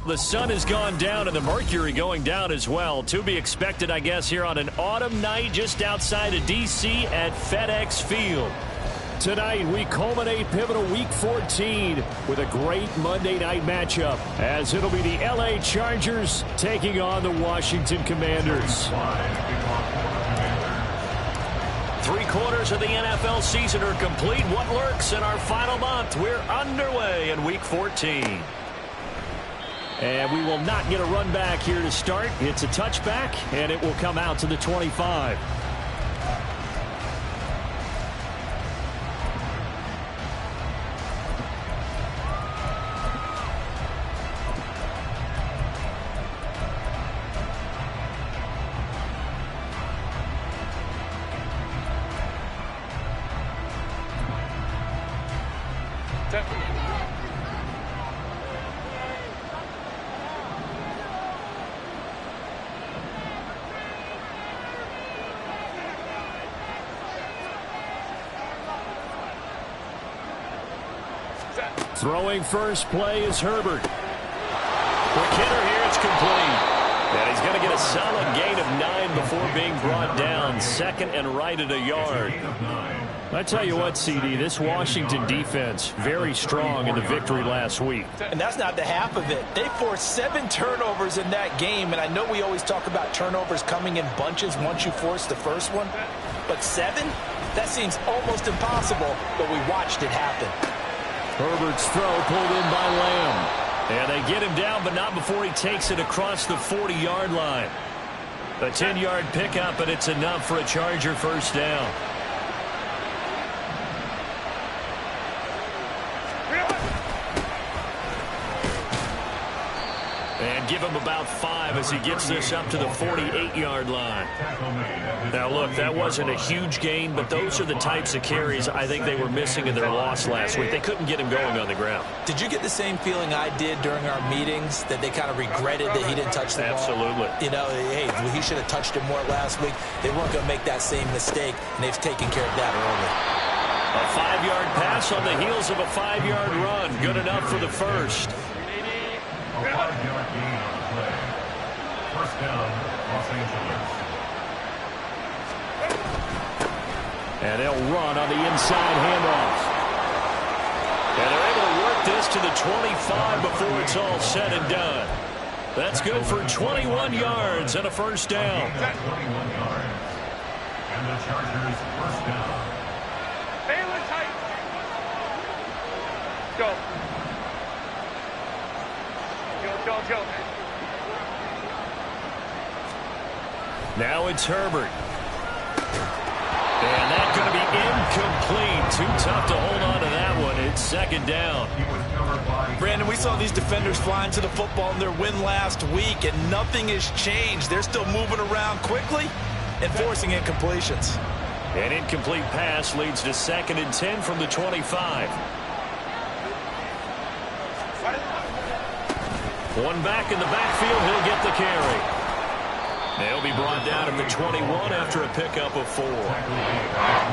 the sun has gone down and the mercury going down as well. To be expected, I guess, here on an autumn night just outside of D.C. at FedEx Field. Tonight, we culminate pivotal Week 14 with a great Monday night matchup, as it'll be the L.A. Chargers taking on the Washington Commanders. 3 quarters of the NFL season are complete. What lurks in our final month? We're underway in Week 14. And we will not get a run back here to start. It's a touchback, and it will come out to the 25. Throwing first play is Herbert. Quick hitter here, it's complete. And he's going to get a solid gain of 9 before being brought down. Second and right at a yard. I tell you what, CD, this Washington defense, very strong in the victory last week. And that's not the half of it. They forced 7 turnovers in that game, and I know we always talk about turnovers coming in bunches once you force the first one. But 7? That seems almost impossible, but we watched it happen. Herbert's throw pulled in by Lamb. And they get him down, but not before he takes it across the 40-yard line. A 10-yard pickup, and it's enough for a Charger first down. And give him about 5 as he gets this up to the 48-yard line. Now, look, that wasn't a huge gain, but those are the types of carries I think they were missing in their loss last week. They couldn't get him going on the ground. Did you get the same feeling I did during our meetings, that they kind of regretted that he didn't touch the ball? Absolutely. You know, hey, he should have touched it more last week. They weren't going to make that same mistake, and they've taken care of that early. A 5-yard pass on the heels of a 5-yard run. Good enough for the first. A 5-yard gain on the play. First down, Los Angeles. And they'll run on the inside handoff. And they're able to work this to the 25 before it's all said and done. That's good for 21 yards and a first down. 21 yards. And the Chargers first down. Go. Go. Now it's Herbert. And that's going to be incomplete. Too tough to hold on to that one. It's second down. Brandon, we saw these defenders flying to the football in their win last week, and nothing has changed. They're still moving around quickly and forcing incompletions. An incomplete pass leads to 2nd and 10 from the 25. One back in the backfield, he'll get the carry. They'll be brought down at the 21 after a pickup of 4.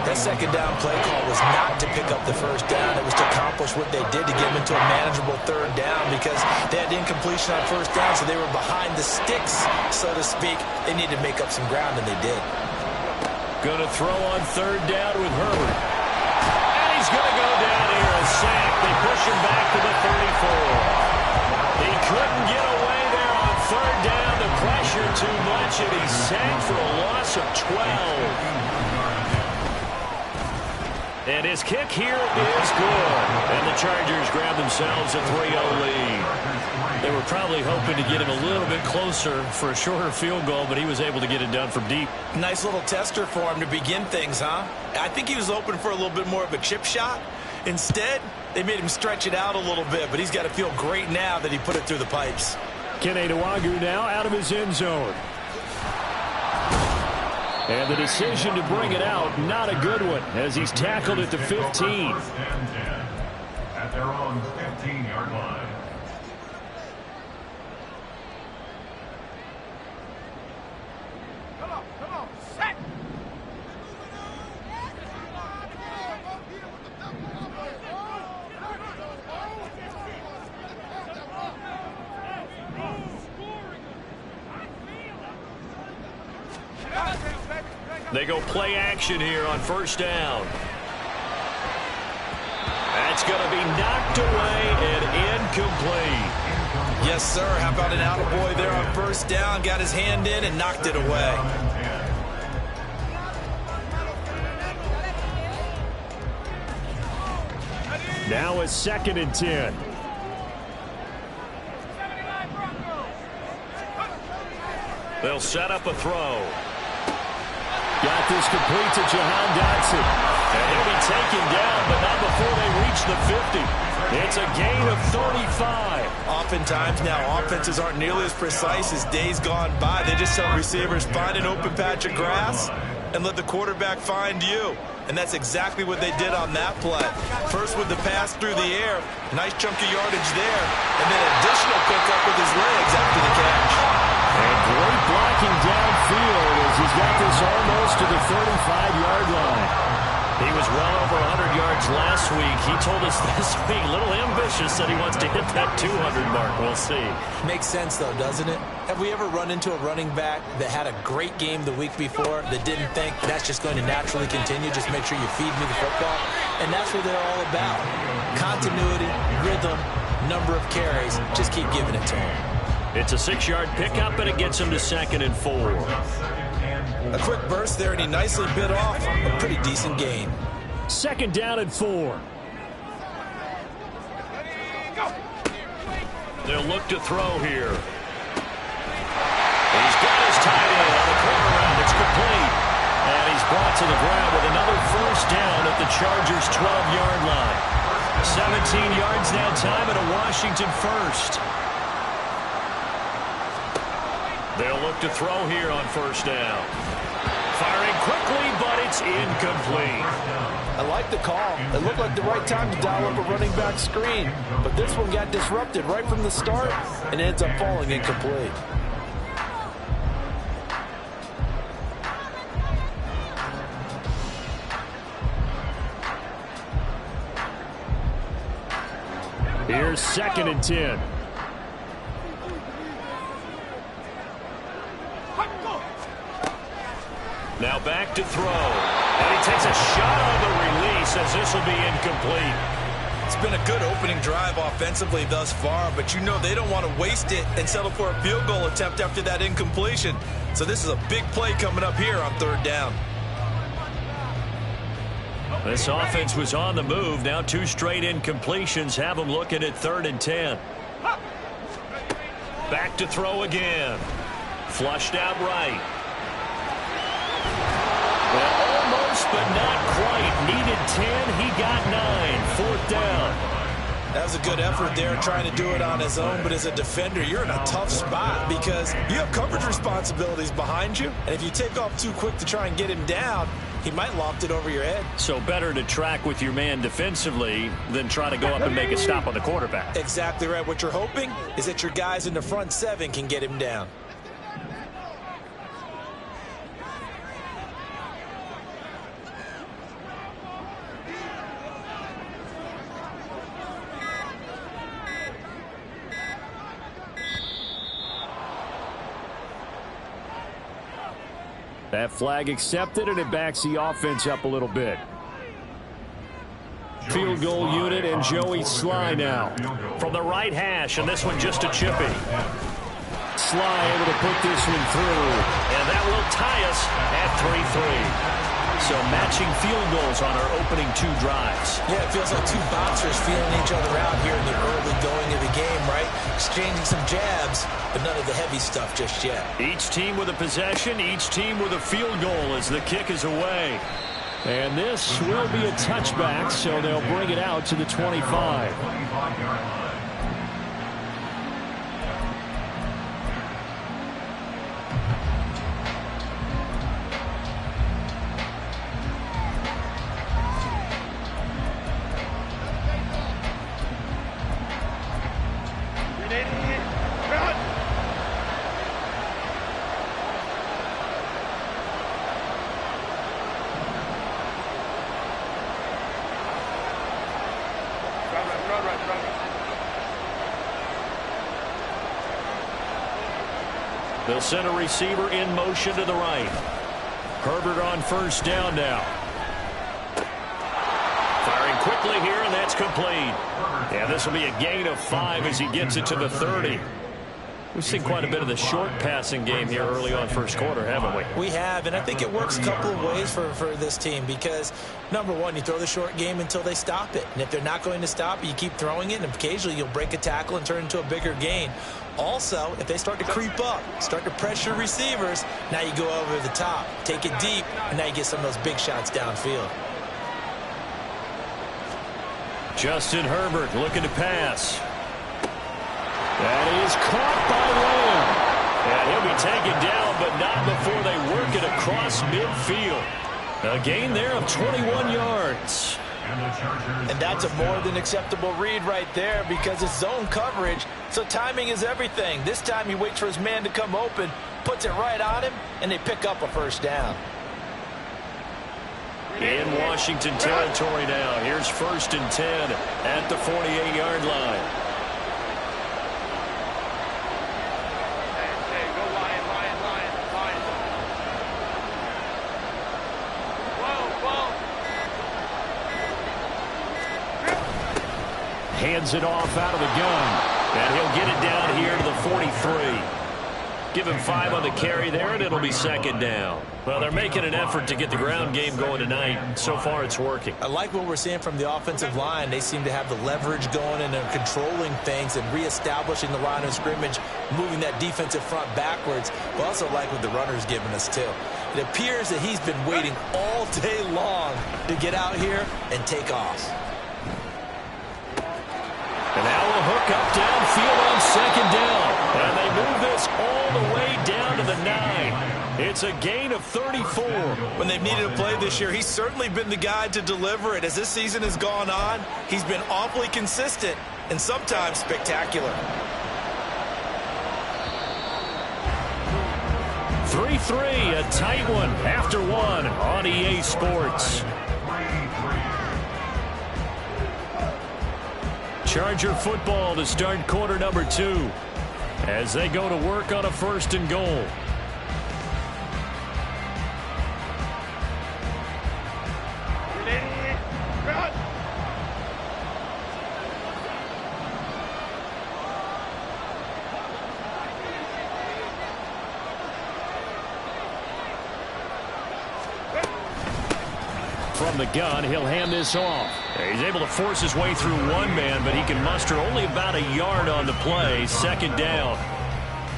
That second down play call was not to pick up the first down. It was to accomplish what they did to get them into a manageable third down, because they had incompletion on first down, so they were behind the sticks, so to speak. They needed to make up some ground, and they did. Going to throw on third down with Herbert. And he's going to go down here, a sack. They push him back to the 34. He couldn't get away there on third down. The pressure too much, and he's sacked for a loss of 12. And his kick here is good. And the Chargers grab themselves a 3-0 lead. They were probably hoping to get him a little bit closer for a shorter field goal, but he was able to get it done from deep. Nice little tester for him to begin things, huh? I think he was hoping for a little bit more of a chip shot. Instead, they made him stretch it out a little bit, but he's got to feel great now that he put it through the pipes. Kene Nwangwu now out of his end zone. And the decision to bring it out, not a good one, as he's tackled at the 15. At their own 15-yard line. Come on, set. They go play action here on first down. That's going to be knocked away and incomplete. Yes, sir. How about an attaboy there on first down? Got his hand in and knocked it away. Now it's 2nd and 10. They'll set up a throw. Got this complete to Jahan Dotson. And he'll be taken down, but not before they reach the 50. It's a gain of 35. Oftentimes now, offenses aren't nearly as precise as days gone by. They just tell receivers, find an open patch of grass and let the quarterback find you. And that's exactly what they did on that play. First with the pass through the air, nice chunk of yardage there, and then additional pickup with his legs after the catch. And great blocking downfield as he's got this almost to the 35-yard line. He was well over 100 yards last week. He told us this week, a little ambitious, that he wants to hit that 200 mark. We'll see. Makes sense, though, doesn't it? Have we ever run into a running back that had a great game the week before that didn't think that's just going to naturally continue? Just make sure you feed me the football. And that's what they're all about. Continuity, rhythm, number of carries. Just keep giving it to him. It's a 6-yard pickup, and it gets him to 2nd and 4. A quick burst there, and he nicely bit off a pretty decent gain. 2nd down and 4. They'll look to throw here. He's got his tight end on the corner route. It's complete. And he's brought to the ground with another first down at the Chargers' 12-yard line. 17 yards now, time at a Washington first. They'll look to throw here on first down. Firing quickly, but it's incomplete. I like the call. It looked like the right time to dial up a running back screen. But this one got disrupted right from the start and ends up falling incomplete. Here's 2nd and 10. Now back to throw. And he takes a shot on the release as this will be incomplete. It's been a good opening drive offensively thus far, but you know they don't want to waste it and settle for a field goal attempt after that incompletion. So this is a big play coming up here on 3rd down. This offense was on the move. Now 2 straight incompletions have them looking at 3rd and 10. Back to throw again. Flushed out right. Well, almost, but not quite. Needed 10. He got 9. 4th down. That was a good effort there trying to do it on his own, but as a defender, you're in a tough spot because you have coverage responsibilities behind you, and if you take off too quick to try and get him down, he might loft it over your head. So better to track with your man defensively than try to go up and make a stop on the quarterback. Exactly right. What you're hoping is that your guys in the front 7 can get him down. That flag accepted, and it backs the offense up a little bit. Field goal unit and Joey Sly now. From the right hash, and this one just a chippy. Sly able to put this one through. And that will tie us at 3-3. So matching field goals on our opening 2 drives. Yeah, it feels like 2 boxers feeling each other out here in the early going of the game, right? Exchanging some jabs, but none of the heavy stuff just yet. Each team with a possession, each team with a field goal as the kick is away. And this will be a touchback, so they'll bring it out to the 25. They'll send a receiver in motion to the right. Herbert on first down now. Firing quickly here, and that's complete. Yeah, this will be a gain of 5 as he gets it to the 30. We've seen quite a bit of the short passing game here early on first quarter, haven't we? We have, and I think it works a couple of ways for this team because, number one, you throw the short game until they stop it. And if they're not going to stop it, you keep throwing it, and occasionally you'll break a tackle and turn it into a bigger gain. Also, if they start to creep up, start to pressure receivers, now you go over the top, take it deep, and now you get some of those big shots downfield. Justin Herbert looking to pass. That is caught by Lamb. And he'll be taken down, but not before they work it across midfield. A gain there of 21 yards. And that's a more than acceptable read right there because it's zone coverage, so timing is everything. This time he waits for his man to come open, puts it right on him, and they pick up a first down. In Washington territory now. Here's 1st and 10 at the 48-yard line. Hands it off out of the gun. And he'll get it down here to the 43. Give him 5 on the carry there, and it'll be 2nd down. Well, they're making an effort to get the ground game going tonight. So far, it's working. I like what we're seeing from the offensive line. They seem to have the leverage going, and they're controlling things and reestablishing the line of scrimmage, moving that defensive front backwards. We also like what the runner's giving us, too. It appears that he's been waiting all day long to get out here and take off. And now a hook up downfield on 2nd down. And they move this all the way down to the 9. It's a gain of 34. When they've needed a play this year, he's certainly been the guy to deliver it. As this season has gone on, he's been awfully consistent and sometimes spectacular. 3-3, a tight one after 1 on EA Sports. Charger football to start quarter number 2 as they go to work on a 1st and goal. From the gun, he'll hand this off. He's able to force his way through one man, but he can muster only about a yard on the play. 2nd down.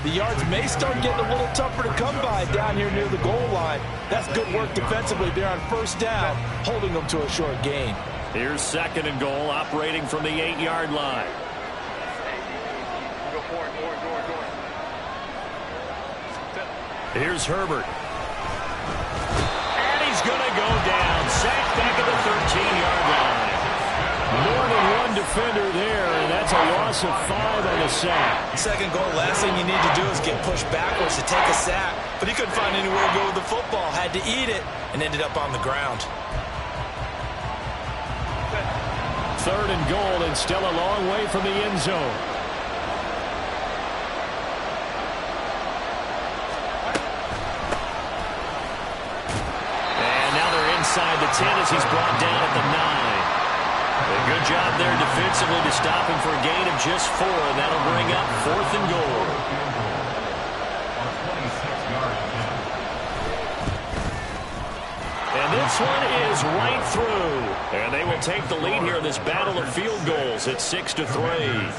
The yards may start getting a little tougher to come by down here near the goal line. That's good work defensively there on 1st down, holding them to a short gain. Here's 2nd and goal, operating from the 8-yard line. Here's Herbert. And he's going to go down. Sacked back at the 13-yard line. More than one defender there, and that's a loss of 5 on the sack. 2nd goal, last thing you need to do is get pushed backwards to take a sack. But he couldn't find anywhere to go with the football. Had to eat it and ended up on the ground. 3rd and goal, and still a long way from the end zone. Inside the 10 as he's brought down at the 9. A good job there defensively to stop him for a gain of just 4, and that'll bring up 4th and goal. And this one is right through. And they will take the lead here in this battle of field goals at 6-3.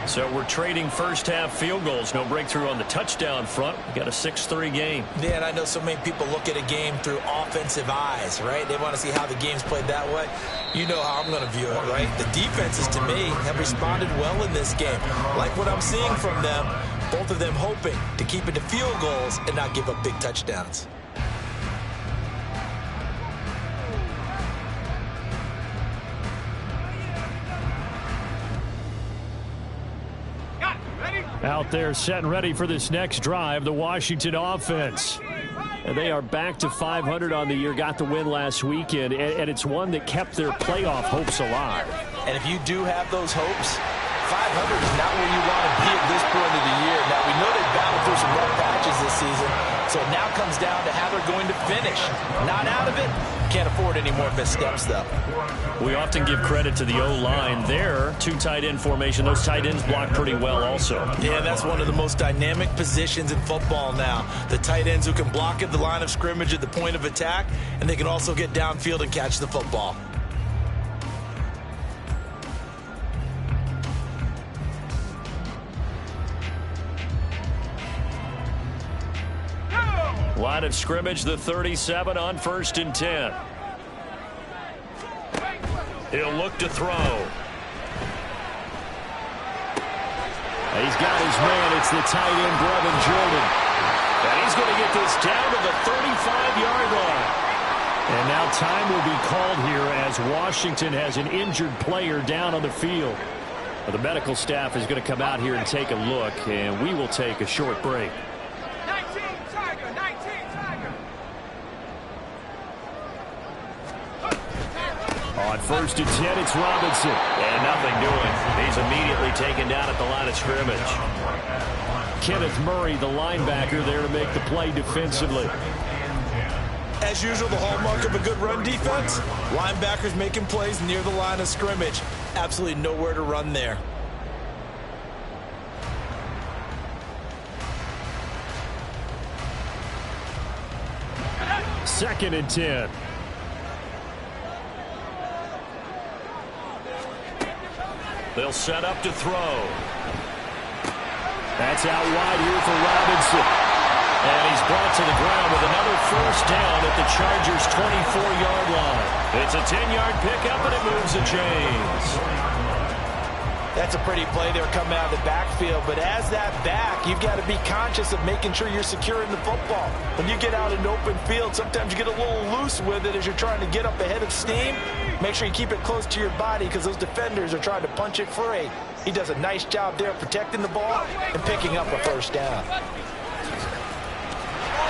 So we're trading first half field goals. No breakthrough on the touchdown front. We got a 6-3 game. Yeah, and I know so many people look at a game through offensive eyes, right? They want to see how the game's played that way. You know how I'm going to view it, right? The defenses, to me, have responded well in this game. Like what I'm seeing from them, both of them hoping to keep it to field goals and not give up big touchdowns. Out there set and ready for this next drive, the Washington offense. And they are back to 500 on the year, got the win last weekend, and it's one that kept their playoff hopes alive. And if you do have those hopes, 500 is not where you want to be at this point of the year. Now, we know they've battled through some rough patches this season, so it now comes down to how they're going to finish. Not out of it. Can't afford any more missteps, though. We often give credit to the O-line. There, two tight end formation. Those tight ends block pretty well also. Yeah, that's one of the most dynamic positions in football now. The tight ends who can block at the line of scrimmage at the point of attack, and they can also get downfield and catch the football. Line of scrimmage, the 37 on 1st and 10. He'll look to throw. He's got his man. It's the tight end, Brevin Jordan. And he's going to get this down to the 35-yard line. And now time will be called here as Washington has an injured player down on the field. Well, the medical staff is going to come out here and take a look, and we will take a short break. On 1st and 10, it's Robinson. And nothing doing. He's immediately taken down at the line of scrimmage. Kenneth Murray, the linebacker, there to make the play defensively. As usual, the hallmark of a good run defense, linebackers making plays near the line of scrimmage. Absolutely nowhere to run there. Second and 10. They'll set up to throw. That's out wide here for Robinson. And he's brought to the ground with another first down at the Chargers' 24-yard line. It's a 10-yard pickup, and it moves the chains. That's a pretty play there coming out of the backfield. But as that back, you've got to be conscious of making sure you're securing the football. When you get out in open field, sometimes you get a little loose with it as you're trying to get up ahead of steam. Make sure you keep it close to your body because those defenders are trying to punch it free. He does a nice job there protecting the ball and picking up a first down.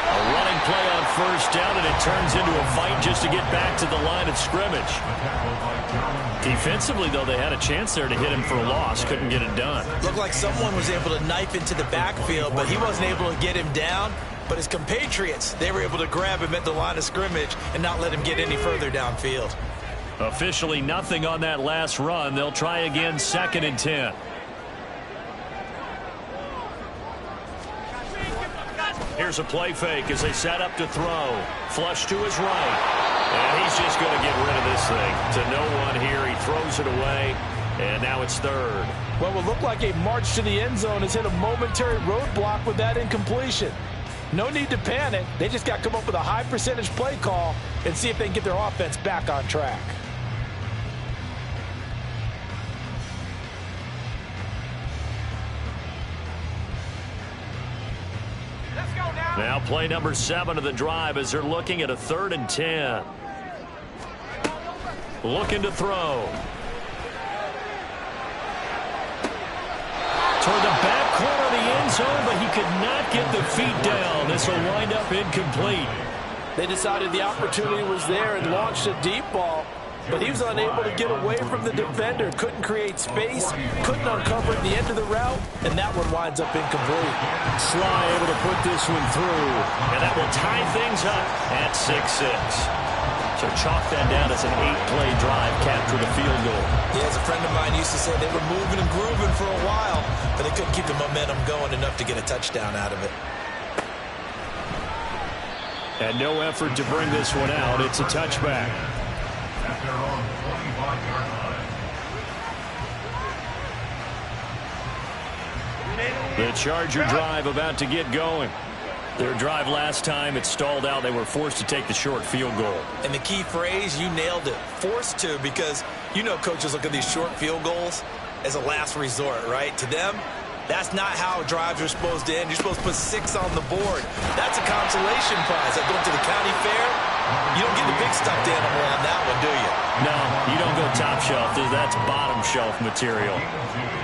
A running play on first down, and it turns into a fight just to get back to the line of scrimmage. Defensively, though, they had a chance there to hit him for a loss. Couldn't get it done. Looked like someone was able to knife into the backfield, but he wasn't able to get him down. But his compatriots, they were able to grab him at the line of scrimmage and not let him get any further downfield. Officially nothing on that last run. They'll try again, 2nd and 10. Here's a play fake as they set up to throw. Flush to his right. And he's just going to get rid of this thing. To no one here. He throws it away. And now it's 3rd. Well, it looked like a march to the end zone has hit a momentary roadblock with that incompletion. No need to panic. They just got to come up with a high percentage play call and see if they can get their offense back on track. Now play number 7 of the drive as they're looking at a 3rd and 10. Looking to throw. Toward the back corner of the end zone, but he could not get the feet down. This will wind up incomplete. They decided the opportunity was there and launched a deep ball, but he was unable to get away from the defender. Couldn't create space, couldn't uncover at the end of the route, and that one winds up incomplete. Sly able to put this one through, and that will tie things up at 6-6. So chalk that down as an 8-play drive, capture the field goal. Yeah, as a friend of mine used to say, they were moving and grooving for a while, but they couldn't keep the momentum going enough to get a touchdown out of it. And no effort to bring this one out. It's a touchback. At their own 25-yard line. The Charger drive about to get going. Their drive last time, it stalled out. They were forced to take the short field goal. And the key phrase, you nailed it, forced to, because you know coaches look at these short field goals as a last resort, right? To them, that's not how drives are supposed to end. You're supposed to put 6 on the board. That's a consolation prize. Like going to the county fair, you don't get the big stuffed animal on that one, do you? No, you don't go top shelf. That's bottom shelf material.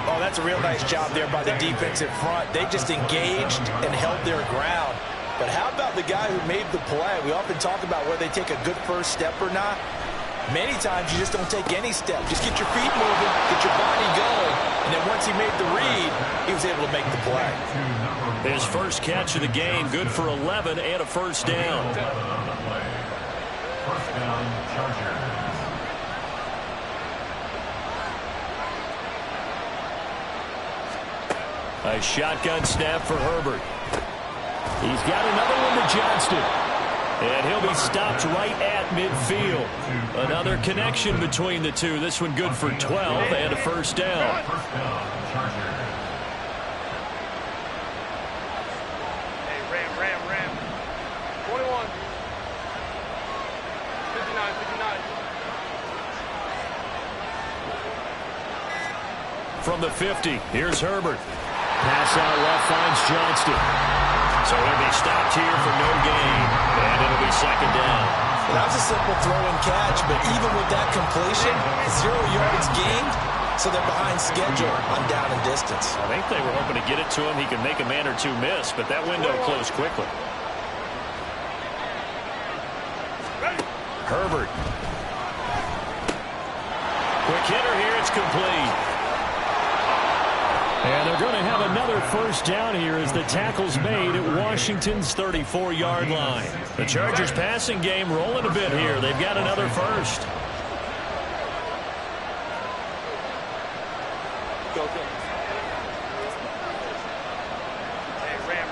Oh, that's a real nice job there by the defensive front. They just engaged and held their ground. But how about the guy who made the play? We often talk about whether they take a good first step or not. Many times you just don't take any step. Just get your feet moving, get your body going, and then once he made the read, he was able to make the play. His first catch of the game, good for 11 and a first down. First down, Chargers. A shotgun snap for Herbert. He's got another one to Johnston. And he'll be stopped right at midfield. Another connection between the two. This one good for 12 and a first down. First down, Chargers. Hey, Ram. 21. 59. From the 50, here's Herbert. Pass out left finds Johnston. So he'll be stopped here for no gain. And it'll be second down. That was a simple throw and catch, but even with that completion, 0 yards gained, so they're behind schedule on down and distance. I think they were hoping to get it to him. He could make a man or two miss, but that window closed quickly. Herbert. Quick hitter here. It's complete. And they're going to have another first down here as the tackle's made at Washington's 34-yard line. The Chargers passing game rolling a bit here. They've got another first. Go. Hey, Ram.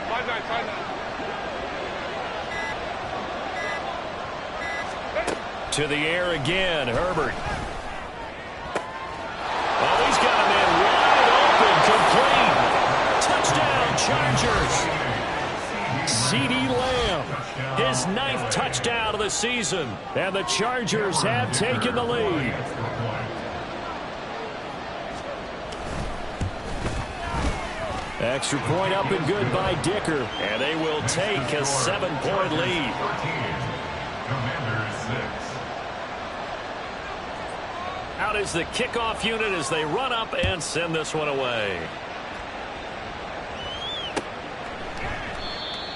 5-9. To the air again, Herbert. Oh, he's got a man wide open, complete. Touchdown, Chargers. CeeDee Lamb, his 9th touchdown of the season. And the Chargers have taken the lead. Extra point up and good by Dicker. And they will take a 7-point lead. Commanders 6. Out is the kickoff unit as they run up and send this one away.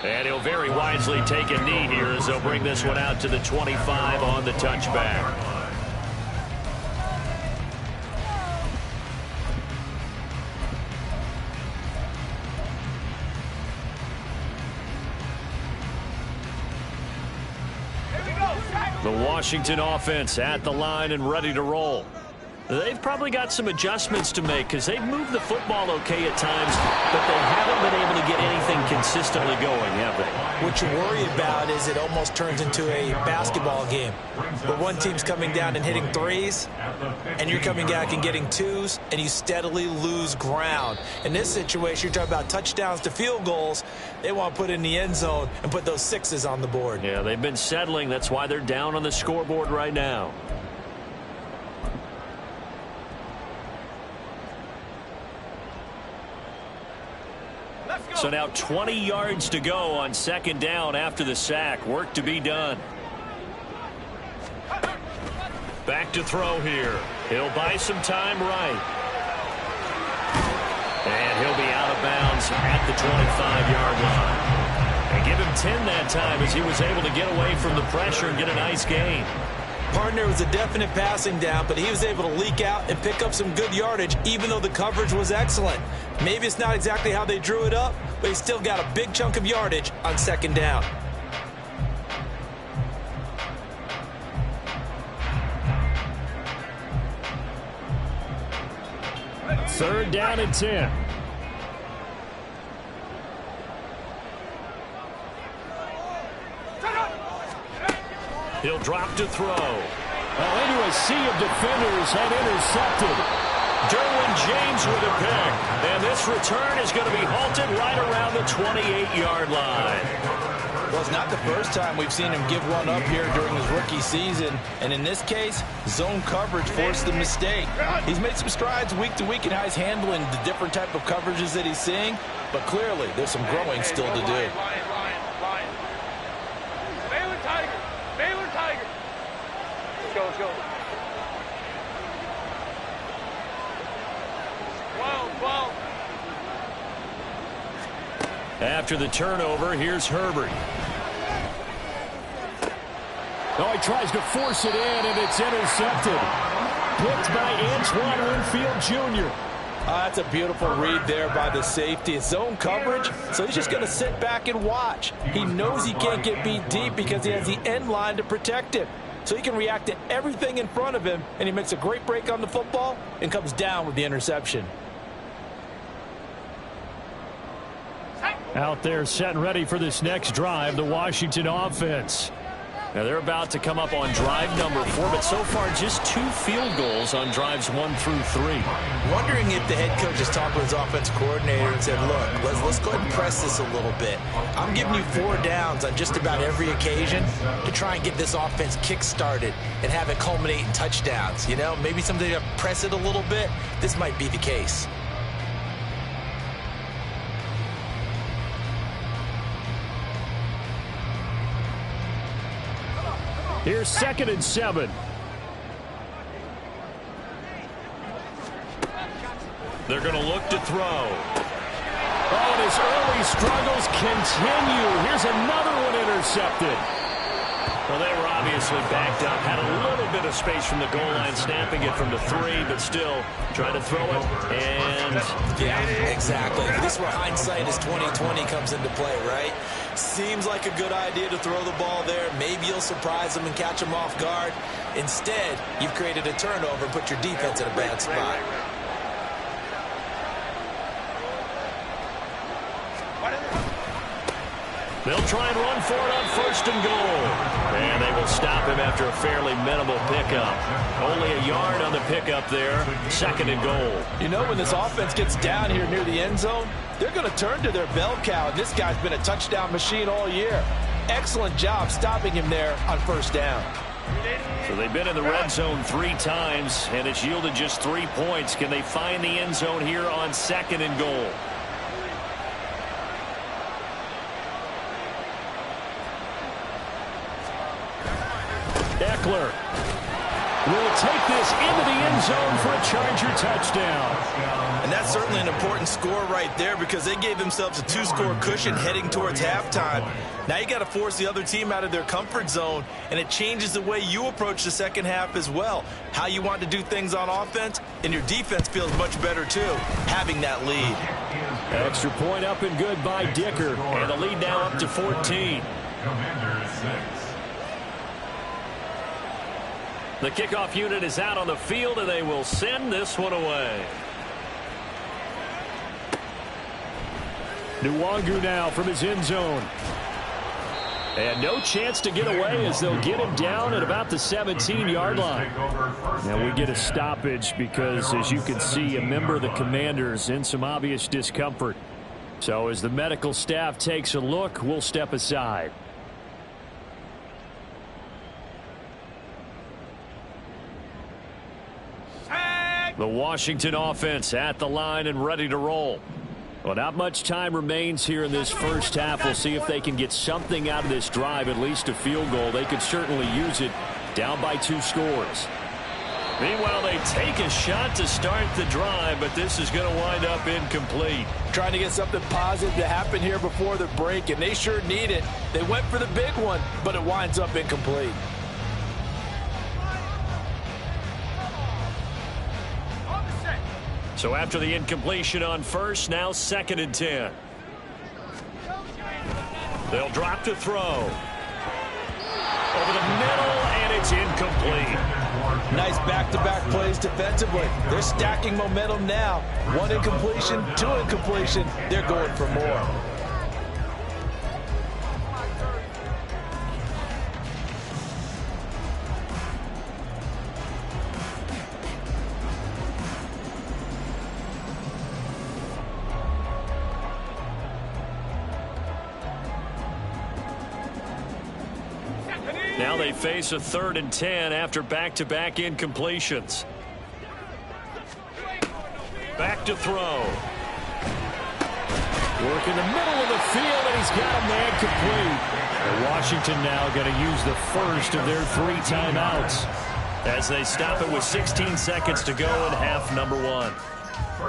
And he'll very wisely take a knee here as they'll bring this one out to the 25 on the touchback. The Washington offense at the line and ready to roll. They've probably got some adjustments to make because they've moved the football okay at times, but they haven't been able to get anything consistently going, have they? What you worry about is it almost turns into a basketball game where one team's coming down and hitting threes, and you're coming back and getting twos, and you steadily lose ground. In this situation, you're talking about touchdowns to field goals. They want to put in the end zone and put those sixes on the board. Yeah, they've been settling. That's why they're down on the scoreboard right now. So now 20 yards to go on second down after the sack. Work to be done. Back to throw here. He'll buy some time right. And he'll be out of bounds at the 25-yard line. And give him 10 that time as he was able to get away from the pressure and get a nice gain. Partner was a definite passing down, but he was able to leak out and pick up some good yardage, even though the coverage was excellent. Maybe it's not exactly how they drew it up, but he still got a big chunk of yardage on second down. Third down and 10. He'll drop to throw. Into a sea of defenders had intercepted. Derwin James with a pick. And this return is going to be halted right around the 28-yard line. Well, it's not the first time we've seen him give one up here during his rookie season. And in this case, zone coverage forced the mistake. He's made some strides week to week in how he's handling the different type of coverages that he's seeing. But clearly, there's some growing still to do. Baylor Tiger. Let's go. 12. After the turnover, here's Herbert. Oh, he tries to force it in, and it's intercepted. Picked by Antoine Winfield Jr. That's a beautiful read there by the safety. It's zone coverage, so he's just going to sit back and watch. He knows he can't get beat deep because he has the end line to protect him. So he can react to everything in front of him, and he makes a great break on the football and comes down with the interception. Out there set and ready for this next drive, the Washington offense. Now they're about to come up on drive number 4, but so far just 2 field goals on drives 1 through 3. Wondering if the head coach has talked with his offense coordinator and said, look, let's go ahead and press this a little bit. I'm giving you 4 downs on just about every occasion to try and get this offense kick-started and have it culminate in touchdowns. You know, maybe something to press it a little bit. This might be the case. Here's 2nd and 7. They're going to look to throw. Oh, and his early struggles continue. Here's another one intercepted. Well, they were obviously backed up, had a little bit of space from the goal line, snapping it from the 3, but still trying to throw it. And yeah, exactly. This is where hindsight is 20/20 comes into play, right? Seems like a good idea to throw the ball there. Maybe you'll surprise them and catch them off guard. Instead, you've created a turnover and put your defense in a bad spot. They'll try and run for it on 1st and goal. And they will stop him after a fairly minimal pickup. Only a yard on the pickup there. 2nd and goal. You know, when this offense gets down here near the end zone, they're going to turn to their bell cow. And this guy's been a touchdown machine all year. Excellent job stopping him there on 1st down. So they've been in the red zone 3 times, and it's yielded just 3 points. Can they find the end zone here on 2nd and goal? Eckler will take this into the end zone for a Charger touchdown. And that's certainly an important score right there because they gave themselves a 2-score cushion heading towards halftime. Now you got to force the other team out of their comfort zone, and it changes the way you approach the second half as well. How you want to do things on offense, and your defense feels much better too, having that lead. Extra point up and good by Dicker, and the lead now up to 14. Commanders 6. The kickoff unit is out on the field, and they will send this one away. Nwangu now from his end zone. And no chance to get away as they'll get him down at about the 17-yard line. Now we get a stoppage because, as you can see, a member of the Commanders in some obvious discomfort. So as the medical staff takes a look, we'll step aside. The Washington offense at the line and ready to roll. Well, not much time remains here in this first half. We'll see if they can get something out of this drive, at least a field goal. They could certainly use it, down by 2 scores. Meanwhile, they take a shot to start the drive, but this is going to wind up incomplete. Trying to get something positive to happen here before the break, and they sure need it. They went for the big one, but it winds up incomplete. So after the incompletion on 1st, now 2nd and 10. They'll drop to throw. Over the middle, and it's incomplete. Nice back-to-back plays defensively. They're stacking momentum now. 1 incompletion, 2 incompletion. They're going for more. Now they face a 3rd and 10 after back-to-back incompletions. Back to throw. Work in the middle of the field, and he's got a man complete. And Washington now going to use the first of their 3 timeouts as they stop it with 16 seconds to go in half number 1.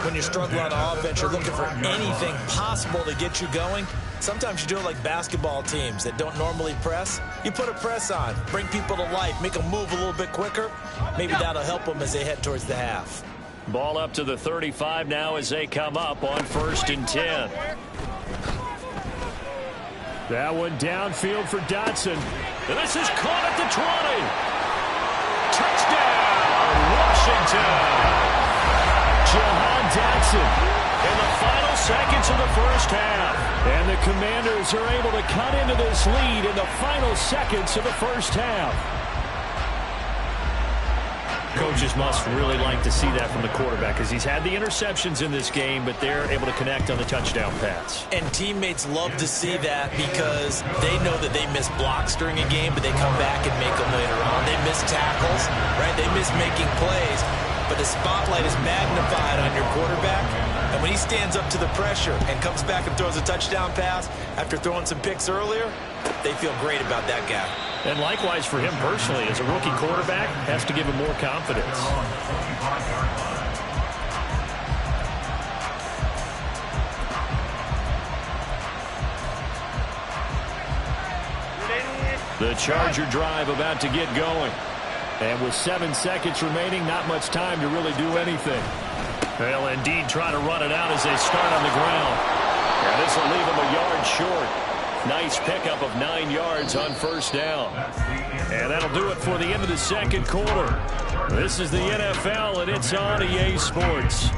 When you're struggling on offense, you're looking for anything possible to get you going. Sometimes you do it like basketball teams that don't normally press. You put a press on, bring people to life, make them move a little bit quicker. Maybe that'll help them as they head towards the half. Ball up to the 35 now as they come up on 1st and 10. That one downfield for Dotson. And this is caught at the 20. Touchdown, Washington. Jahan Dotson in the final seconds of the first half. And the Commanders are able to cut into this lead in the final seconds of the first half. Coaches must really like to see that from the quarterback because he's had the interceptions in this game, but they're able to connect on the touchdown pass. And teammates love to see that because they know that they miss blocks during a game, but they come back and make them later on. They miss tackles, right? They miss making plays, but the spotlight is magnified on your quarterback. And when he stands up to the pressure and comes back and throws a touchdown pass after throwing some picks earlier, they feel great about that guy. And likewise for him personally, as a rookie quarterback, has to give him more confidence. The Charger drive about to get going. And with 7 seconds remaining, not much time to really do anything. They'll indeed try to run it out as they start on the ground. And this will leave them a yard short. Nice pickup of 9 yards on first down. And that'll do it for the end of the second quarter. This is the NFL, and it's on EA Sports.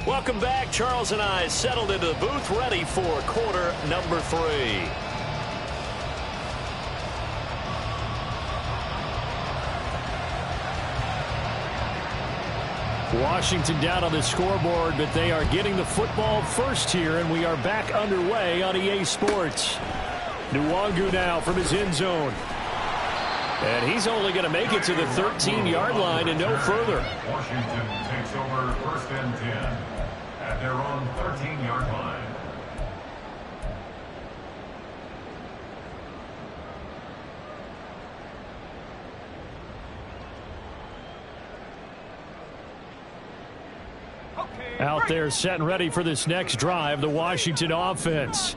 Welcome back. Charles and I settled into the booth, ready for quarter number 3. Washington down on the scoreboard, but they are getting the football first here, and we are back underway on EA Sports. Nwangu now from his end zone. And he's only going to make it to the 13-yard line and no further. Washington takes over 1st and 10 at their own 13-yard line. Out there set and ready for this next drive, the Washington offense.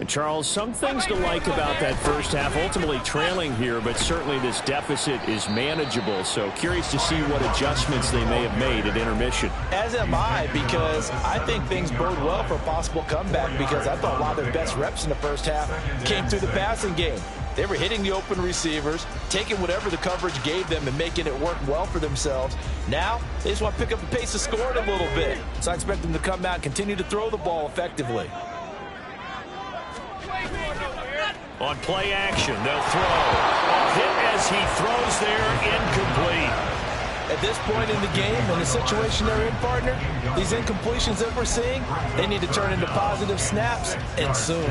And Charles, some things to like about that first half, ultimately trailing here, but certainly this deficit is manageable. So curious to see what adjustments they may have made at intermission. As am I, because I think things bode well for a possible comeback, because I thought a lot of their best reps in the first half came through the passing game. They were hitting the open receivers, taking whatever the coverage gave them and making it work well for themselves. Now, they just want to pick up the pace of scoring a little bit. So I expect them to come out and continue to throw the ball effectively. On play action, they'll throw. A hit as he throws there, incomplete. At this point in the game, in the situation they're in, partner, these incompletions that we're seeing, they need to turn into positive snaps, and soon.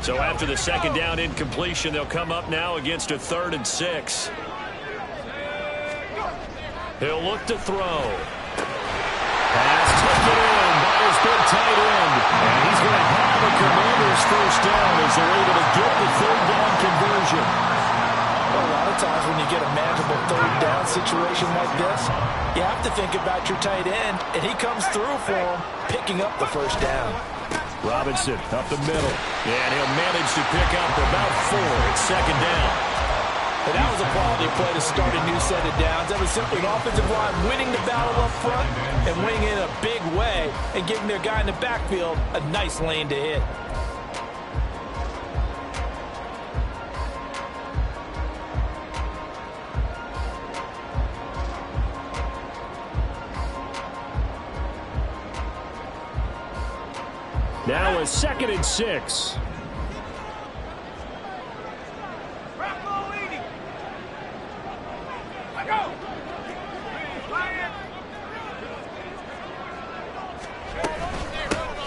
So after the second down incompletion, they'll come up now against a 3rd and 6. He'll look to throw. Pass taken in by his big tight end. And he's going to have the Commanders first down as they're able to get the 3rd down conversion. Well, a lot of times when you get a manageable 3rd down situation like this, you have to think about your tight end, and he comes through for him, picking up the first down. Robinson up the middle. And he'll manage to pick up about 4 at 2nd down. But that was a quality play to start a new set of downs. That was simply an offensive line winning the battle up front and winning it in a big way and giving their guy in the backfield a nice lane to hit. Now a 2nd and 6.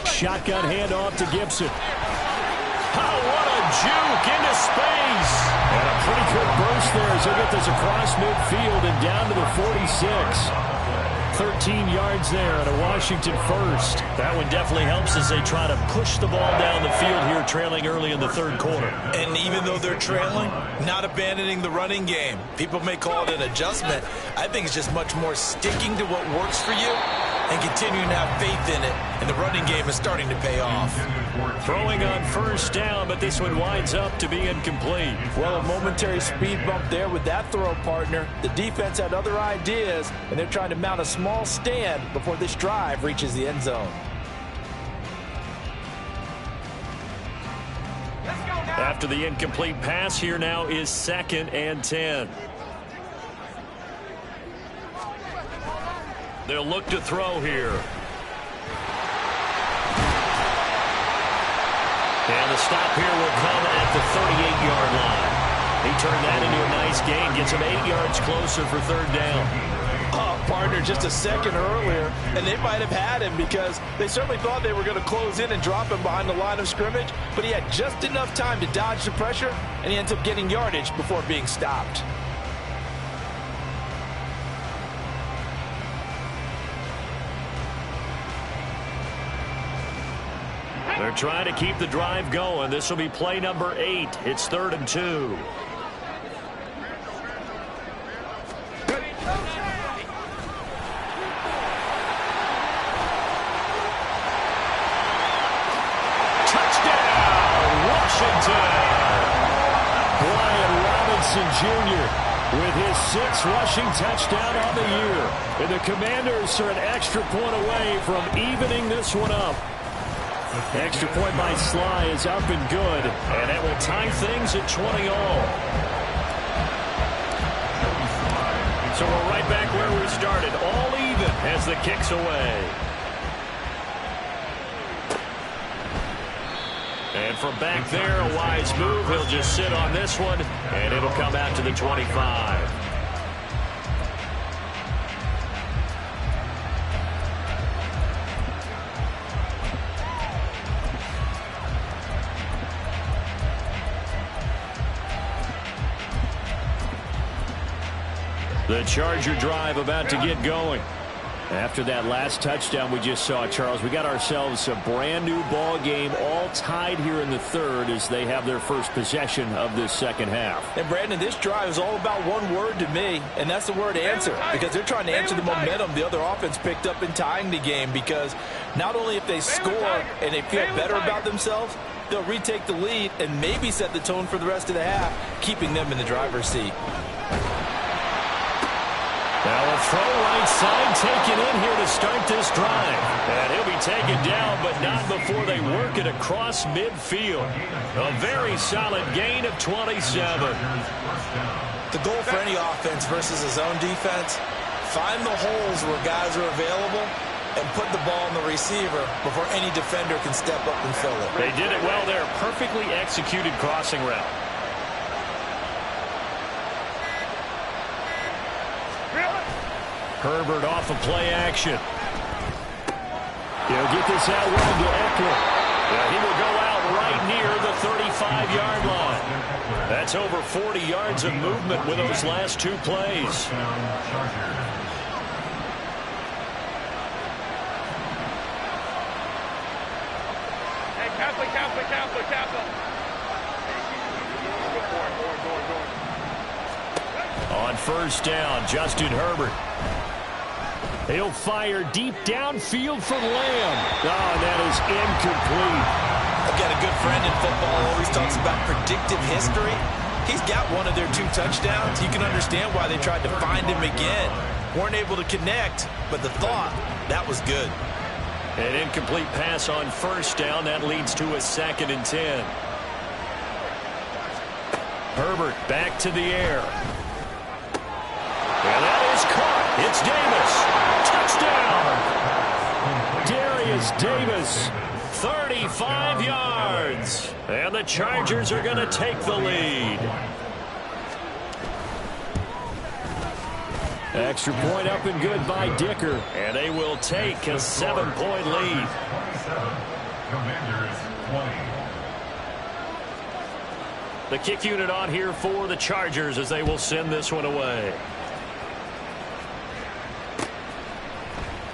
Shotgun handoff to Gibson. Oh, what a juke into space. And a pretty good burst there as he'll get this across midfield and down to the 46. 13 yards there and a Washington first. That one definitely helps as they try to push the ball down the field here, trailing early in the 3rd quarter. And even though they're trailing, not abandoning the running game. People may call it an adjustment. I think it's just much more sticking to what works for you and continuing to have faith in it. And the running game is starting to pay off. Throwing on 1st down, but this one winds up to be incomplete. Well, a momentary speed bump there with that throw, partner. The defense had other ideas, and they're trying to mount a small stand before this drive reaches the end zone. After the incomplete pass, here now is 2nd and 10. They'll look to throw here. And the stop here will come at the 38-yard line. He turned that into a nice gain, gets him 8 yards closer for 3rd down. Partner, just a second earlier, and they might have had him because they certainly thought they were going to close in and drop him behind the line of scrimmage, but he had just enough time to dodge the pressure, and he ends up getting yardage before being stopped. They're trying to keep the drive going. This will be play number 8. It's 3rd and 2. Jr. with his 6th rushing touchdown on the year. And the Commanders are an extra point away from evening this one up. Extra point by Sly is up and good. And that will tie things at 20 all. So we're right back where we started. All even as the kick's away. And from back there, a wise move. He'll just sit on this one, and it'll come out to the 25. The Charger drive about to get going. After that last touchdown we just saw, Charles, we got ourselves a brand new ball game, all tied here in the 3rd as they have their first possession of this 2nd half. And Brandon, this drive is all about one word to me, and that's the word answer, because they're trying to answer the momentum the other offense picked up in tying the game, because not only if they score and they feel better about themselves, they'll retake the lead and maybe set the tone for the rest of the half, keeping them in the driver's seat. Now a throw right side taken in here to start this drive. And he'll be taken down, but not before they work it across midfield. A very solid gain of 27. The goal for any offense versus a zone defense, find the holes where guys are available and put the ball on the receiver before any defender can step up and fill it. They did it well there. Perfectly executed crossing route. Herbert off of play action. He'll get this out run to Eckler. He will go out right near the 35-yard line. That's over 40 yards of movement with those last 2 plays. Hey, Kappa. On 1st down, Justin Herbert. He'll fire deep downfield for Lamb. Oh, that is incomplete. I've got a good friend in football who always talks about predictive history. He's got one of their 2 touchdowns. You can understand why they tried to find him again. Weren't able to connect, but the thought, that was good. An incomplete pass on 1st down. That leads to a 2nd and 10. Herbert back to the air. And that is caught. It's Davis. Touchdown. Darius Davis 35 yards. And the Chargers are going to take the lead. Extra point up and good by Dicker. And they will take a 7-point lead. 27, Commanders 20. The kick unit on here for the Chargers as they will send this one away.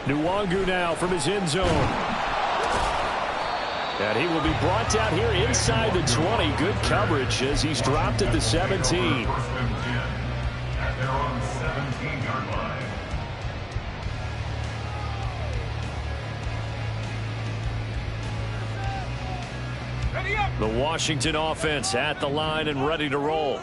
Nwangu now from his end zone. And he will be brought down here inside the 20. Good coverage as he's dropped at the 17. First and 10 at their own 17-yard line. Ready up. The Washington offense at the line and ready to roll.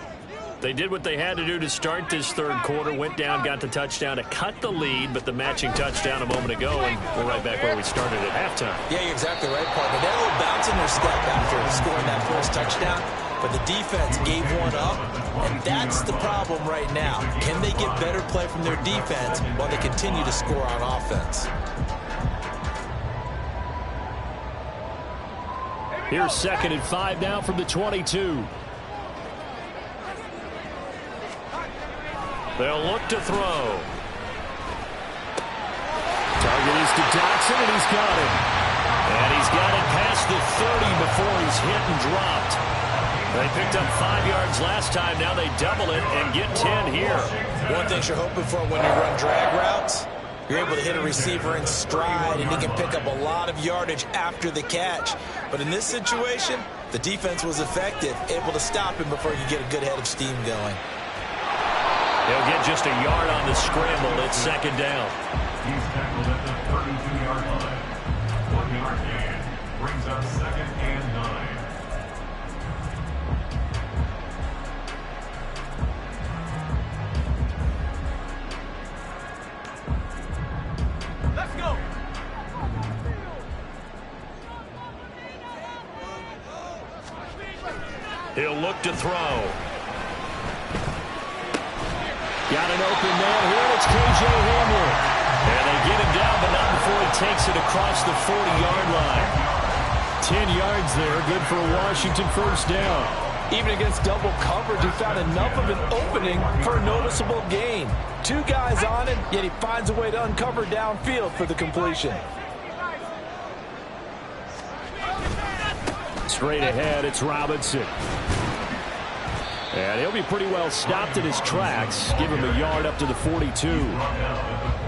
They did what they had to do to start this third quarter. Went down, got the touchdown to cut the lead, but the matching touchdown a moment ago, and we're right back where we started at halftime. Yeah, you're exactly right, partner. They had a little bounce in their step after scoring that first touchdown, but the defense gave one up, and that's the problem right now. Can they get better play from their defense while they continue to score on offense? Here's 2nd and 5 now from the 22. They'll look to throw. Target is to Dotson, and he's got it. And he's got it past the 30 before he's hit and dropped. They picked up 5 yards last time. Now they double it and get 10 here. One thing you're hoping for when you run drag routes, you're able to hit a receiver in stride, and he can pick up a lot of yardage after the catch. But in this situation, the defense was effective, able to stop him before you get a good head of steam going. They'll get just a yard on the scramble. It's 2nd down. He's tackled at the 32-yard line. 1-yard gain brings up 2nd and 9. Let's go. He'll look to throw. Got an open man here. It's K.J. Hamler. And they get him down, but not before he takes it across the 40-yard line. 10 yards there. Good for a Washington first down. Even against double coverage, he found enough of an opening for a noticeable gain. 2 guys on him, yet he finds a way to uncover downfield for the completion. Straight ahead, it's Robinson. And he'll be pretty well stopped in his tracks. Give him a yard up to the 42.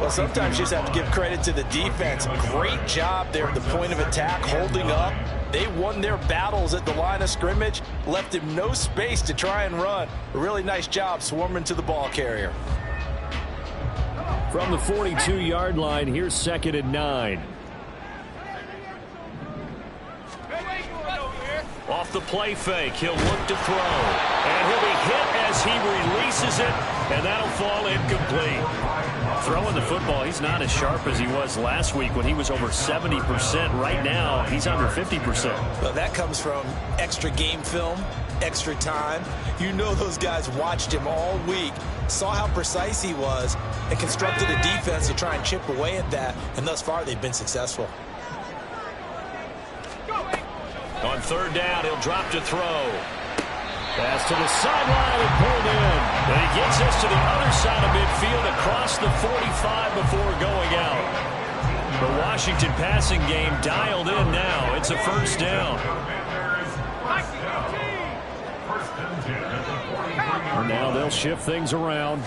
Well, sometimes you just have to give credit to the defense. Great job there at the point of attack, holding up. They won their battles at the line of scrimmage, left him no space to try and run. A really nice job swarming to the ball carrier. From the 42-yard line, here's 2nd and 9. Off the play fake, he'll look to throw. And he'll be hit as he releases it, and that'll fall incomplete. Throwing the football, he's not as sharp as he was last week when he was over 70%. Right now, he's under 50%. Well, that comes from extra game film, extra time. You know those guys watched him all week, saw how precise he was, and constructed a defense to try and chip away at that, and thus far they've been successful. On 3rd down, he'll drop to throw. Pass to the sideline and pulled in. And he gets us to the other side of midfield across the 45 before going out. The Washington passing game dialed in now. It's a first down. And now they'll shift things around.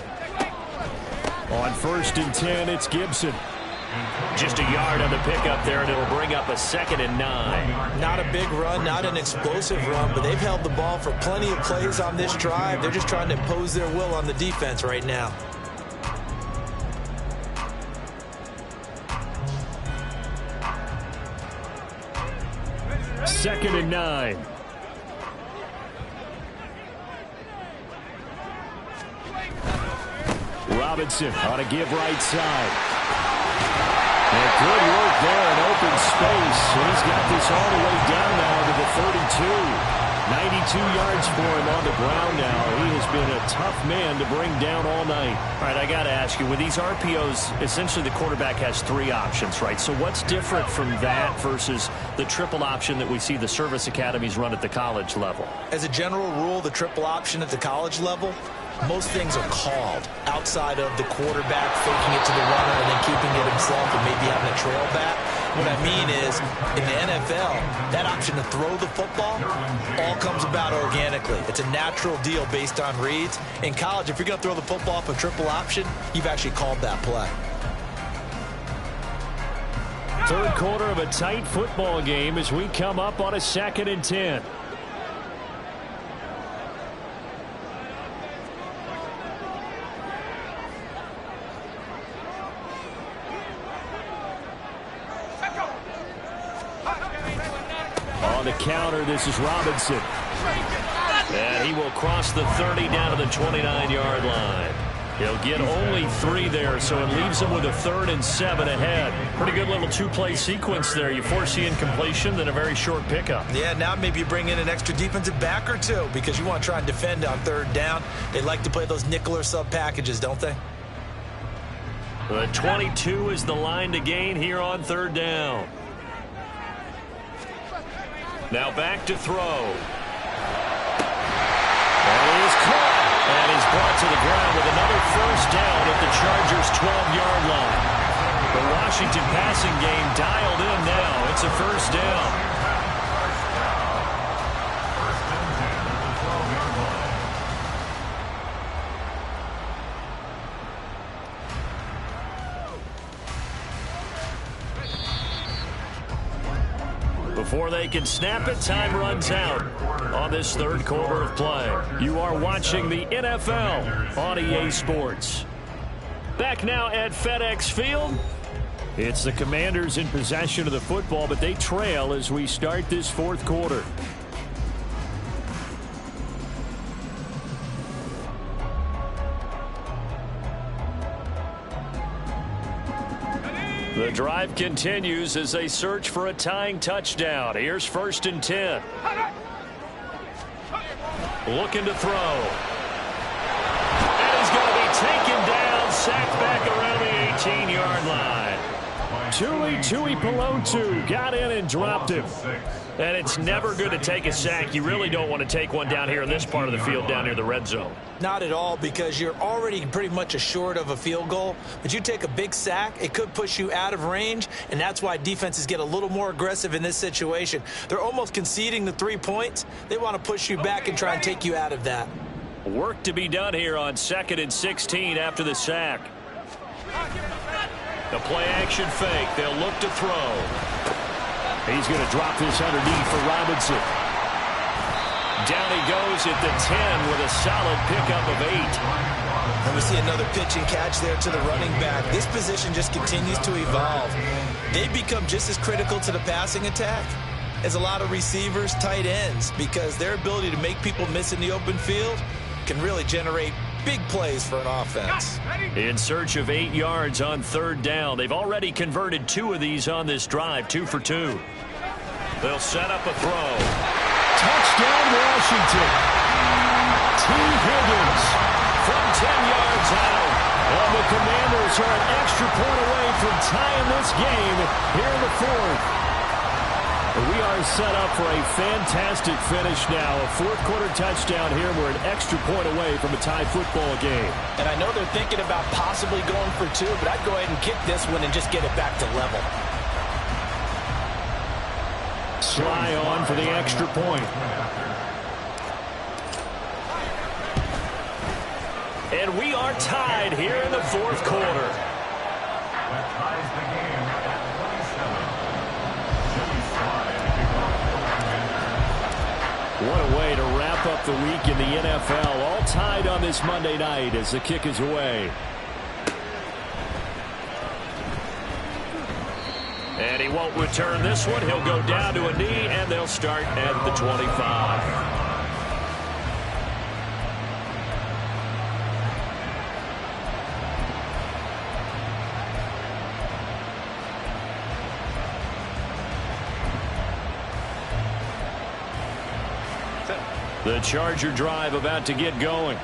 On 1st and 10, it's Gibson. Just a yard on the pickup there, and it'll bring up a 2nd and 9. Not a big run, not an explosive run, but they've held the ball for plenty of plays on this drive. They're just trying to impose their will on the defense right now. Second and 9. Robinson on a give right side. And good work there in open space. And he's got this all the way down now to the 32. 92 yards for him on the ground now. He has been a tough man to bring down all night. All right, I got to ask you, with these RPOs, essentially the quarterback has 3 options, right? So what's different from that versus the triple option that we see the service academies run at the college level? As a general rule, the triple option at the college level, most things are called outside of the quarterback faking it to the runner and then keeping it himself and maybe having a trail back. What I mean is, in the NFL, that option to throw the football all comes about organically. It's a natural deal based on reads. In college, if you're going to throw the football off a triple option, you've actually called that play. Third quarter of a tight football game as we come up on a 2nd and 10. On the counter, this is Robinson. And he will cross the 30 down to the 29-yard line. He'll get only 3 there, so it leaves him with a 3rd and 7 ahead. Pretty good little 2-play sequence there. You force the incompletion, then a very short pickup. Yeah, now maybe you bring in an extra defensive back or 2 because you want to try and defend on 3rd down. They like to play those nickel or sub packages, don't they? The 22 is the line to gain here on 3rd down. Now back to throw. And he is caught. And he's brought to the ground with another 1st down at the Chargers' 12-yard line. The Washington passing game dialed in now. It's a 1st down. Before they can snap it, time runs out on this 3rd quarter of play. You are watching the NFL on EA Sports. Back now at FedEx Field. It's the Commanders in possession of the football, but they trail as we start this 4th quarter. The drive continues as they search for a tying touchdown. Here's 1st and 10. Looking to throw. And he's going to be taken down, sacked back around the 18-yard line. Tui Pelotu got in and dropped him. And it's never good to take a sack. You really don't want to take one down here in this part of the field, down near the red zone. Not at all, because you're already pretty much assured of a field goal. But you take a big sack, it could push you out of range, and that's why defenses get a little more aggressive in this situation. They're almost conceding the 3 points. They want to push you back and try and take you out of that. Work to be done here on 2nd and 16 after the sack. The play-action fake. They'll look to throw. He's going to drop this underneath for Robinson. Down he goes at the 10 with a solid pickup of 8. And we see another pitch and catch there to the running back. This position just continues to evolve. They become just as critical to the passing attack as a lot of receivers, tight ends, because their ability to make people miss in the open field can really generate big plays for an offense. In search of 8 yards on 3rd down. They've already converted 2 of these on this drive, 2 for 2. They'll set up a throw. Touchdown, Washington. T. Higgins from 10 yards out. And the Commanders are an extra point away from tying this game here in the 4th. We are set up for a fantastic finish now. A 4th quarter touchdown here. We're an extra point away from a tie football game. And I know they're thinking about possibly going for 2, but I'd go ahead and kick this one and just get it back to level. Sly on for the extra point. And we are tied here in the 4th quarter. That ties the game at 27. What a way to wrap up the week in the NFL. All tied on this Monday night as the kick is away. And he won't return this one. He'll go down to a knee, and they'll start at the 25. The Charger drive about to get going.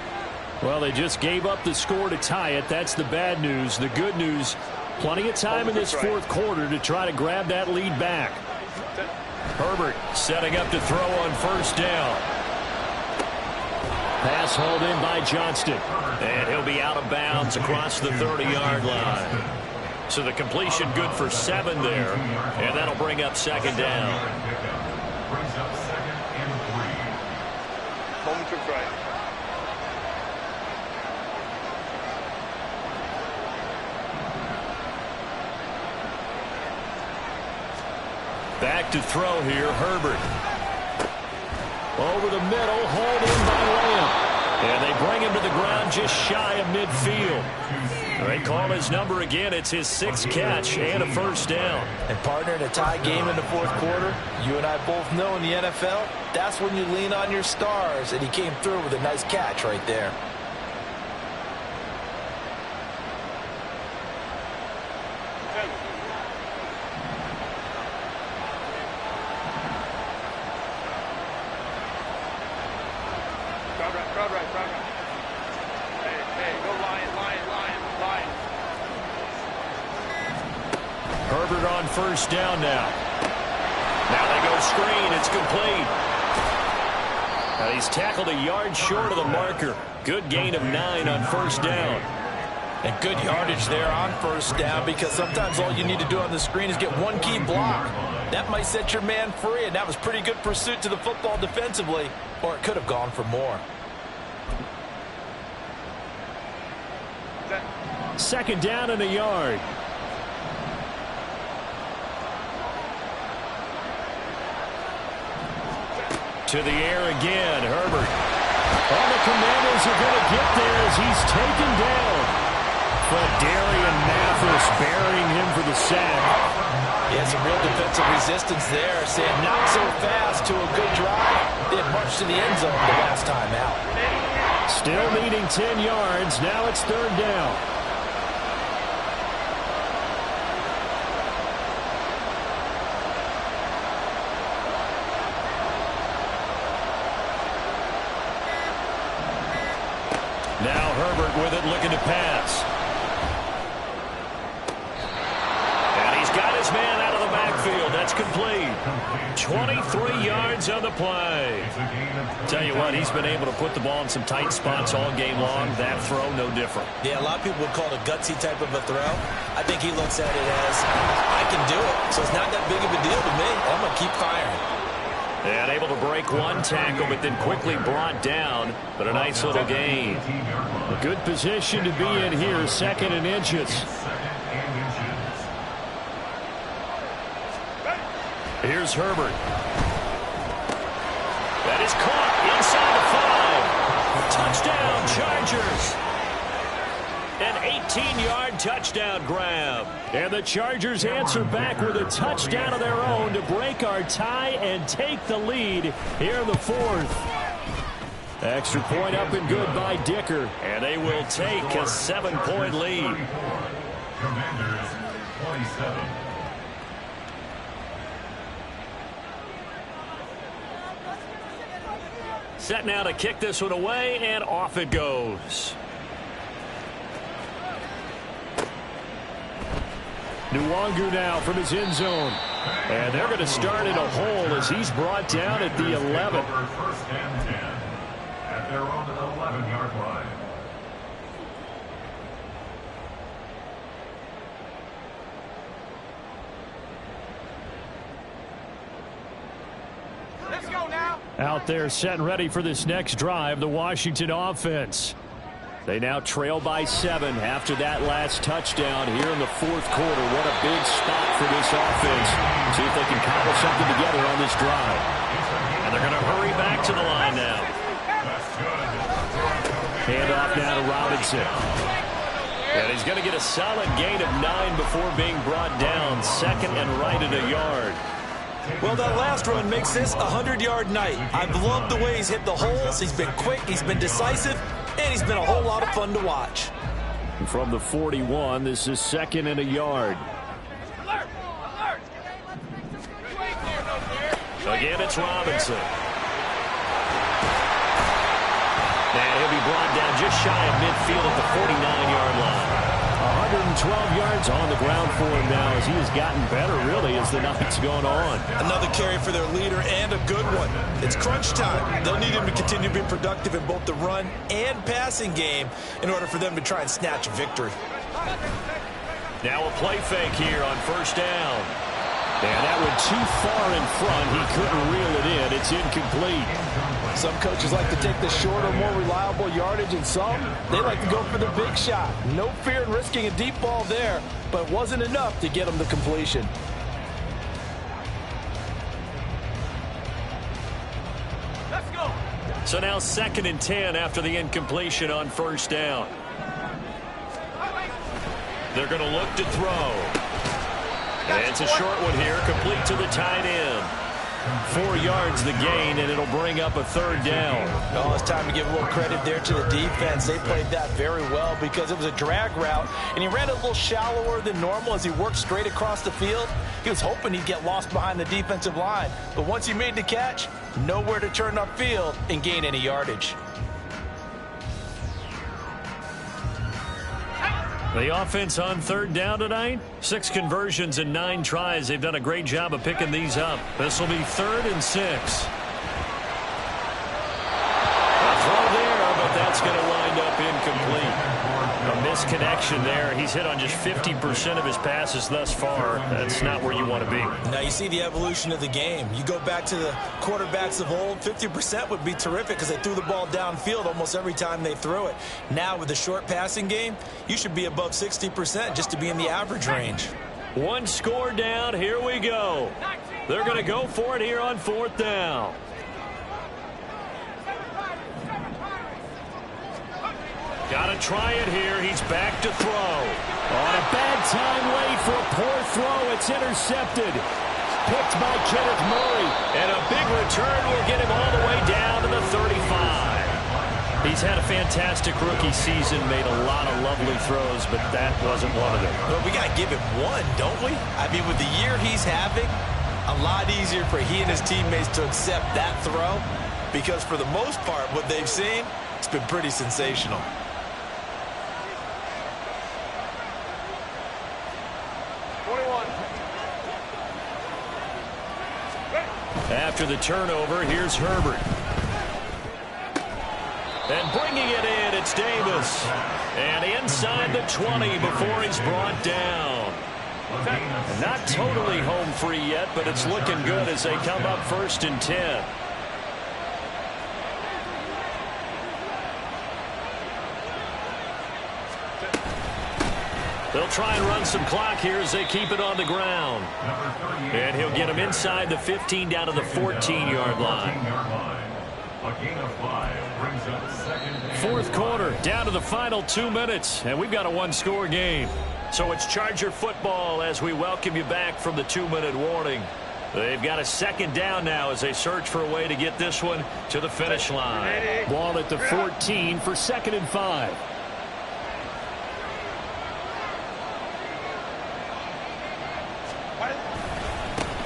Well, they just gave up the score to tie it. That's the bad news. The good news, plenty of time in this fourth quarter to try to grab that lead back. Herbert setting up to throw on first down. Pass hauled in by Johnston. And he'll be out of bounds across the 30-yard line. So the completion good for 7 there. And that'll bring up second down. Brings up second and 3. Moment to try. Back to throw here, Herbert. Over the middle, hauled in by Lamb. And they bring him to the ground just shy of midfield. They call his number again. It's his 6th catch and a first down. And partner, in a tie game in the fourth quarter, you and I both know in the NFL, that's when you lean on your stars. And he came through with a nice catch right there. Crowd right. Hey, go Lion. Herbert on first down now. Now they go screen. It's complete. Now he's tackled a yard short of the marker. Good gain of 9 on first down. And good yardage there on first down, because sometimes all you need to do on the screen is get one key block. That might set your man free, and that was pretty good pursuit to the football defensively, or it could have gone for more. Second down and a yard. To the air again, Herbert. All the Commanders are going to get there as he's taken down. Darian Mathis burying him for the sack. Yeah, some real defensive resistance there, saying not so fast to a good drive. They had marched to the end zone the last time out. Still needing 10 yards. Now it's third down. Now Herbert with it, looking to pass. And he's got his man out of the backfield. That's complete. 23 yards on the play. Tell you what, he's been able to put the ball in some tight spots all game long. That throw, no different. Yeah, a lot of people would call it a gutsy type of a throw. I think he looks at it as, I can do it, so it's not that big of a deal to me. I'm going to keep firing. And able to break one tackle, but then quickly brought down. But a nice little gain. A good position to be in here, second and inches. Here's Herbert. That is caught inside the 5. Touchdown, Chargers. An 18-yard touchdown grab. And the Chargers answer back with a touchdown of their own to break our tie and take the lead here in the fourth. Extra point up and good by Dicker. And they will take a 7-point lead. Commanders 27. Set now to kick this one away, and off it goes. Nwangu now from his end zone. And they're going to start in a hole as he's brought down at the 11. First and 10 at their own 11-yard line. Let's go now. Out there set and ready for this next drive, the Washington offense. They now trail by 7 after that last touchdown here in the fourth quarter. What a big spot for this offense. See if they can cobble something together on this drive. And they're going to hurry back to the line now. Hand off now to Robinson. And he's going to get a solid gain of 9 before being brought down. Second and right at a yard. Well, that last run makes this a 100-yard night. I've loved the way he's hit the holes. He's been quick. He's been decisive. And he's been a whole lot of fun to watch. From the 41, this is second and a yard. Alert! Again, it's Robinson. be brought down just shy of midfield at the 49-yard line. 112 yards on the ground for him now as he has gotten better, really, as the night's gone on. Another carry for their leader and a good one. It's crunch time. They'll need him to continue to be productive in both the run and passing game in order for them to try and snatch a victory. Now a play fake here on first down. And that went too far in front. He couldn't reel it in. It's incomplete. Some coaches like to take the shorter, more reliable yardage, and some, they like to go for the big shot. No fear in risking a deep ball there, but it wasn't enough to get them to completion. Let's go. So now 2nd and 10 after the incompletion on first down. They're going to look to throw. And it's a short one here, complete to the tight end. 4 yards the gain, and it'll bring up a 3rd down. Oh, it's time to give a little credit there to the defense. They played that very well because it was a drag route, and he ran a little shallower than normal as he worked straight across the field. He was hoping he'd get lost behind the defensive line, but once he made the catch, nowhere to turn upfield and gain any yardage. The offense on 3rd down tonight, 6 conversions and 9 tries. They've done a great job of picking these up. This will be 3rd and 6. A throw there, but that's going to wind up incomplete. A misconnection there. He's hit on just 50% of his passes thus far. That's not where you want to be. Now you see the evolution of the game. You go back to the quarterbacks of old, 50% would be terrific because they threw the ball downfield almost every time they threw it. Now with the short passing game, you should be above 60% just to be in the average range. 1 score down. Here we go. They're going to go for it here on 4th down. Got to try it here. He's back to throw. On a bad time late for a poor throw. It's intercepted. Picked by Kenneth Murray. And a big return will get him all the way down to the 35. He's had a fantastic rookie season, made a lot of lovely throws, but that wasn't one of them. Well, we got to give him one, don't we? I mean, with the year he's having, a lot easier for he and his teammates to accept that throw because for the most part, what they've seen, it's been pretty sensational. After the turnover, here's Herbert. And bringing it in, it's Davis. And inside the 20 before he's brought down. Not totally home free yet, but it's looking good as they come up 1st and 10. They'll try and run some clock here as they keep it on the ground. And he'll get him inside the 15 down to the 14-yard line. A gain of 5 brings up 2nd and 4th quarter, down to the final 2 minutes, and we've got a 1-score game. So it's Charger football as we welcome you back from the 2-minute warning. They've got a 2nd down now as they search for a way to get this one to the finish line. Ball at the 14 for 2nd and 5.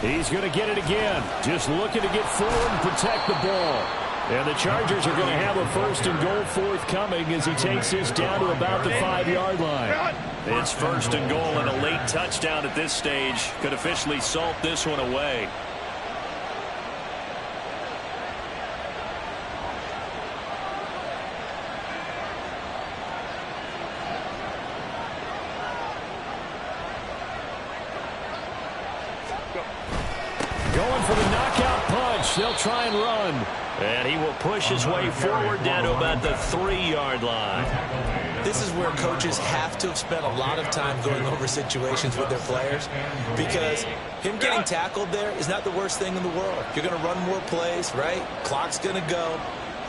He's going to get it again. Just looking to get forward and protect the ball. And the Chargers are going to have a 1st and goal forthcoming as he takes this down to about the 5-yard line. It's 1st and goal, and a late touchdown at this stage could officially salt this one away. Going for the knockout punch. They'll try and run. And he will push his way forward down to about the 3-yard line. This is where coaches have to have spent a lot of time going over situations with their players because him getting tackled there is not the worst thing in the world. You're going to run more plays, right? Clock's going to go.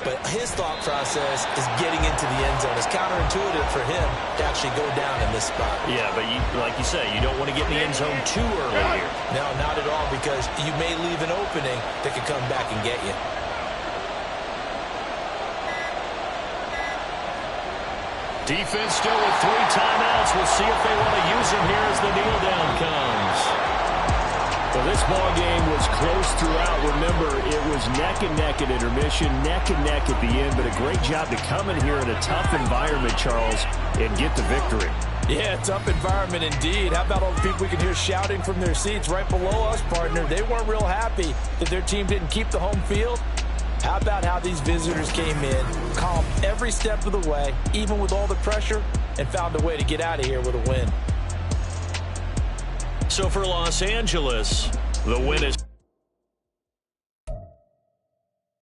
But his thought process is getting into the end zone. It's counterintuitive for him to actually go down in this spot. Yeah, but like you say, you don't want to get in the end zone too early here. No, not at all, because you may leave an opening that could come back and get you. Defense still with 3 timeouts. We'll see if they want to use them here as the kneel down comes. Well, this ball game was close throughout. Remember, it was neck and neck at intermission, neck and neck at the end, but a great job to come in here in a tough environment, Charles, and get the victory. Yeah, tough environment indeed. How about all the people we can hear shouting from their seats right below us, partner? They weren't real happy that their team didn't keep the home field. How about how these visitors came in, calm every step of the way, even with all the pressure, and found a way to get out of here with a win. So for Los Angeles, the win is